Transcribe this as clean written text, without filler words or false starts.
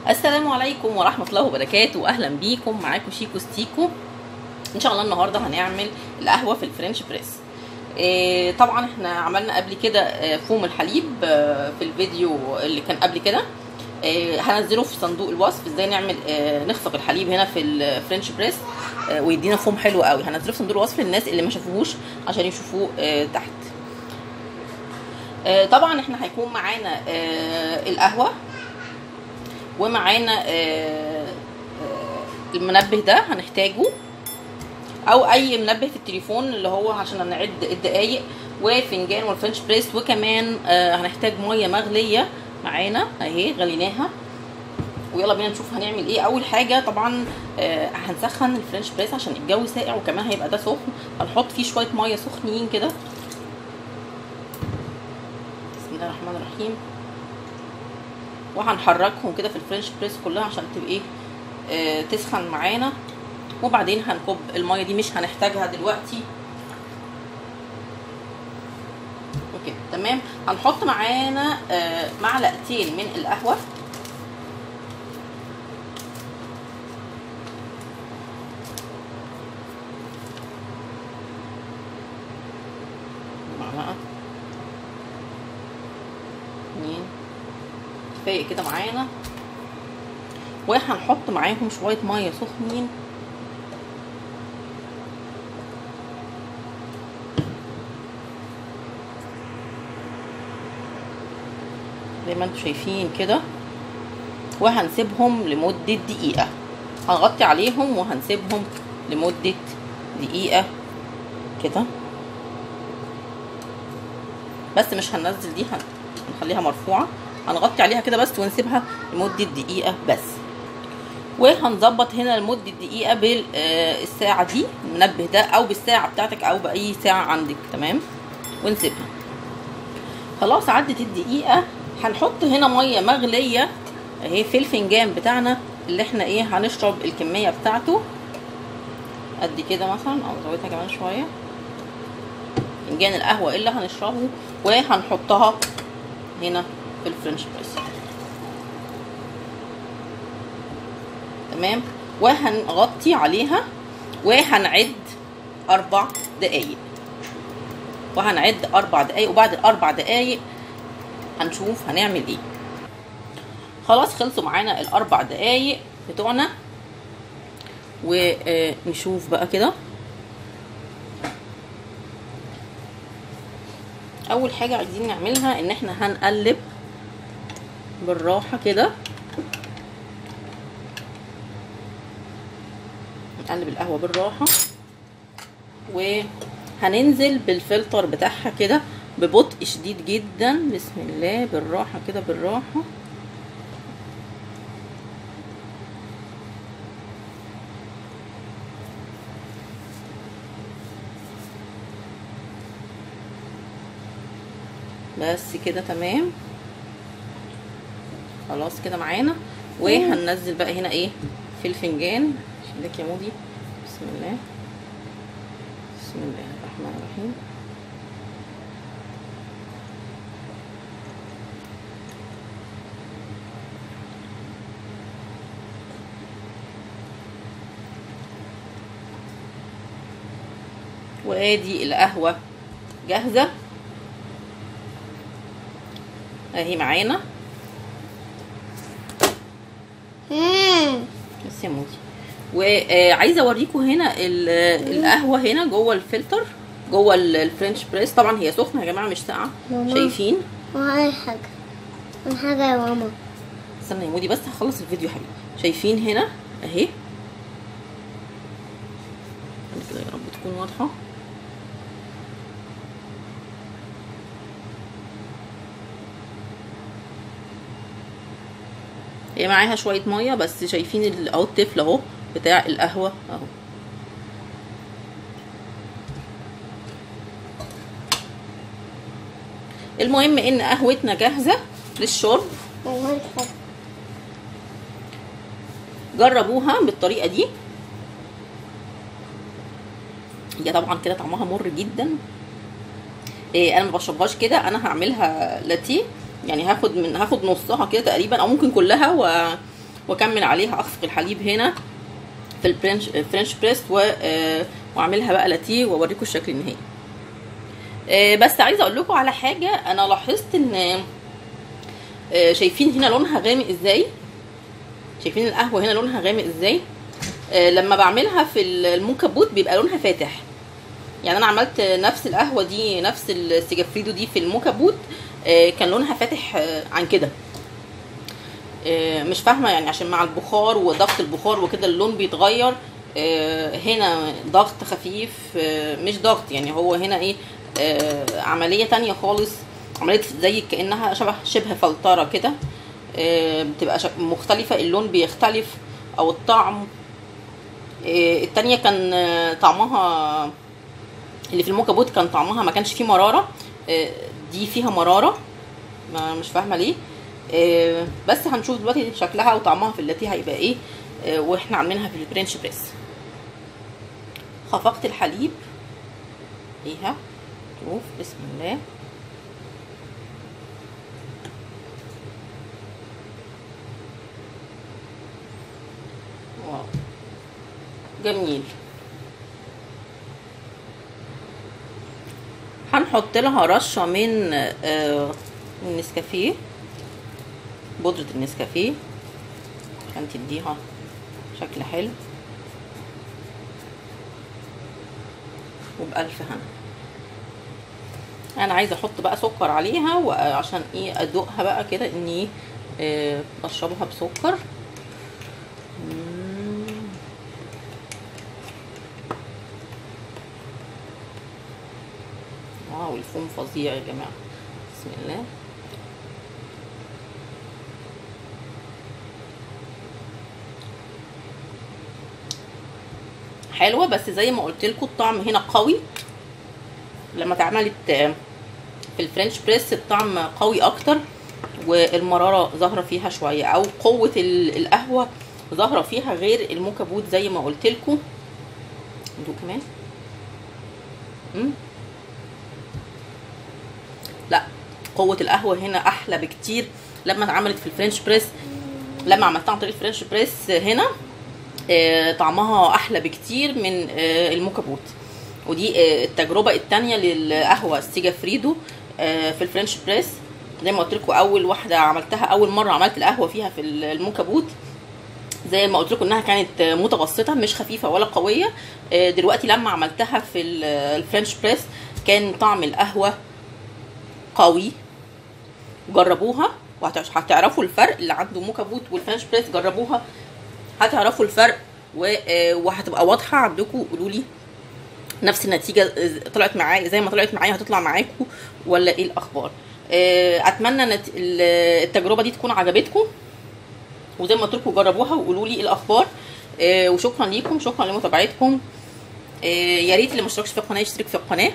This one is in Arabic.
السلام عليكم ورحمة الله وبركاته. أهلا بيكم، معاكم شيكو ستيكو. إن شاء الله النهاردة هنعمل القهوة في الفرنش بريس. طبعا احنا عملنا قبل كده فوم الحليب في الفيديو اللي كان قبل كده. هنزله في صندوق الوصف ازاي نعمل نخفق الحليب هنا في الفرنش بريس ويدينا فوم حلو قوي. هنزله في صندوق الوصف للناس اللي ما شافوهوش عشان يشوفوه تحت. طبعا احنا هيكون معانا القهوة ومعانا المنبه ده هنحتاجه، او اي منبه في التليفون اللي هو عشان نعد الدقايق، وفنجان والفرنش بريس، وكمان هنحتاج ميه مغليه معانا اهي غليناها. ويلا بينا نشوف هنعمل ايه. اول حاجه طبعا هنسخن الفرنش بريس عشان الجو ساقع وكمان هيبقى ده سخن. هنحط فيه شويه ميه سخنين كده. بسم الله الرحمن الرحيم. وهنحركهم كده في الفرنش بريس كلها عشان تبقى تسخن معانا. وبعدين هنكب الميه دي، مش هنحتاجها دلوقتي. اوكي تمام. هنحط معانا معلقتين من القهوه، معلقه 2 كفايه كده معانا. وهنحط معاهم شويه ميه سخنين زي ما انتم شايفين كده، وهنسيبهم لمده دقيقه. هنغطي عليهم وهنسيبهم لمده دقيقه كده بس. مش هننزل دي، هنخليها مرفوعه. هنغطي عليها كده بس ونسيبها لمده دقيقه بس. وهنظبط هنا لمده دقيقه بالساعه دي، المنبه ده، او بالساعه بتاعتك، او باي ساعه عندك. تمام. ونسيبها. خلاص عدت الدقيقه. هنحط هنا ميه مغليه اهي في الفنجان بتاعنا اللي احنا هنشرب الكميه بتاعته قد كده مثلا، او نزودها كمان شويه. فنجان القهوه اللي هنشربه، وهنحطها هنا في الفرنش بريس. تمام. وهنغطي عليها وهنعد 4 دقايق. وهنعد 4 دقايق، وبعد ال4 دقايق هنشوف هنعمل ايه. خلاص خلصوا معانا ال4 دقايق بتوعنا. ونشوف بقى كده. اول حاجه عايزين نعملها ان احنا هنقلب بالراحه كده. نقلب القهوه بالراحه، وهننزل بالفلتر بتاعها كده ببطء شديد جدا. بسم الله، بالراحه كده بالراحه. بس كده تمام. خلاص كده معانا. وهننزل بقى هنا في الفنجان. شدك يا مودي. بسم الله، بسم الله الرحمن الرحيم. وادي القهوه جاهزه اهي معانا. بس يا مودي. وعايزه اوريكم هنا القهوه هنا جوه الفلتر، جوه الفرنش بريس. طبعا هي سخنه يا جماعه، مش ساقعه. شايفين؟ وهاي حاجه يا ماما. استنى يا مودي بس هخلص الفيديو حبيبي. شايفين هنا اهي كده، يا رب تكون واضحه. هي معاها شويه ميه بس. شايفين اهو التفل اهو بتاع القهوه اهو. المهم ان قهوتنا جاهزه للشرب. جربوها بالطريقه دي. هي طبعا كده طعمها مر جدا. انا ما بشربهاش كده، انا هعملها لاتيه. يعني هاخد نصها كده تقريبا، او ممكن كلها واكمل عليها اخفق الحليب هنا في الفرنش بريس واعملها بقى لاتيه واوريكم الشكل النهائي. بس عايزه اقول لكم على حاجه. انا لاحظت ان شايفين هنا لونها غامق ازاي، شايفين القهوه هنا لونها غامق ازاي. لما بعملها في الموكا بوت بيبقى لونها فاتح. يعني انا عملت نفس القهوه دي، نفس السيجافريدو دي في الموكا بوت، كان لونها فاتح عن كده. مش فاهمه يعني عشان مع البخار وضغط البخار وكده اللون بيتغير. هنا ضغط خفيف، مش ضغط يعني، هو هنا ايه، عمليه تانية خالص، عمليه زي كانها شبه فلتره كده، بتبقى مختلفه، اللون بيختلف او الطعم. التانية كان طعمها اللي في الموكا بوت كان طعمها ما كانش فيه مراره، دي فيها مراره، مش فاهمه ليه. بس هنشوف دلوقتي شكلها وطعمها في اللاتيه هيبقى ايه واحنا عاملينها في الفرنش بريس. خفقت الحليب فيها، شوف بسم الله. واو جميل. هنحط لها رشه من النسكافيه، بودرة النسكافيه عشان تديها شكل حلو، وبألف هنا. انا عايزه احط بقى سكر عليها وعشان ايه ادوقها بقى كده اني بشربها بسكر. واو الفوم فظيع يا جماعه، بسم الله. حلوه بس زي ما قلت لكم الطعم هنا قوي. لما اتعملت في الفرنش بريس الطعم قوي اكتر، والمراره ظاهره فيها شويه، او قوه القهوه ظاهره فيها غير الموكا بوت زي ما قلت لكم. ندوق كمان. لا قوه القهوه هنا احلى بكتير لما اتعملت في الفرنش بريس. لما عملتها عن طريق الفرنش بريس هنا طعمها احلى بكتير من الموكا بوت. ودي التجربه الثانيه للقهوه السيجافريدو في الفرنش بريس. زي ما قلت لكم اول واحده عملتها، اول مره عملت القهوه فيها في الموكا بوت، زي ما قلت لكم انها كانت متوسطه مش خفيفه ولا قويه. دلوقتي لما عملتها في الفرنش بريس كان طعم القهوه قوي. جربوها وهتعرفوا الفرق. اللي عنده موكا بوت والفرنش بريس جربوها هتعرفوا الفرق وهتبقى واضحه عندكم. قولوا لي نفس النتيجه طلعت معايا زي ما طلعت معايا هتطلع معاكم ولا ايه الاخبار. اتمنى التجربه دي تكون عجبتكم، وزي ما قلت لكم جربوها وقولوا لي ايه الاخبار. وشكرا ليكم، شكرا لمتابعتكم. يا ريت اللي ما اشتركش في القناه يشترك في القناه.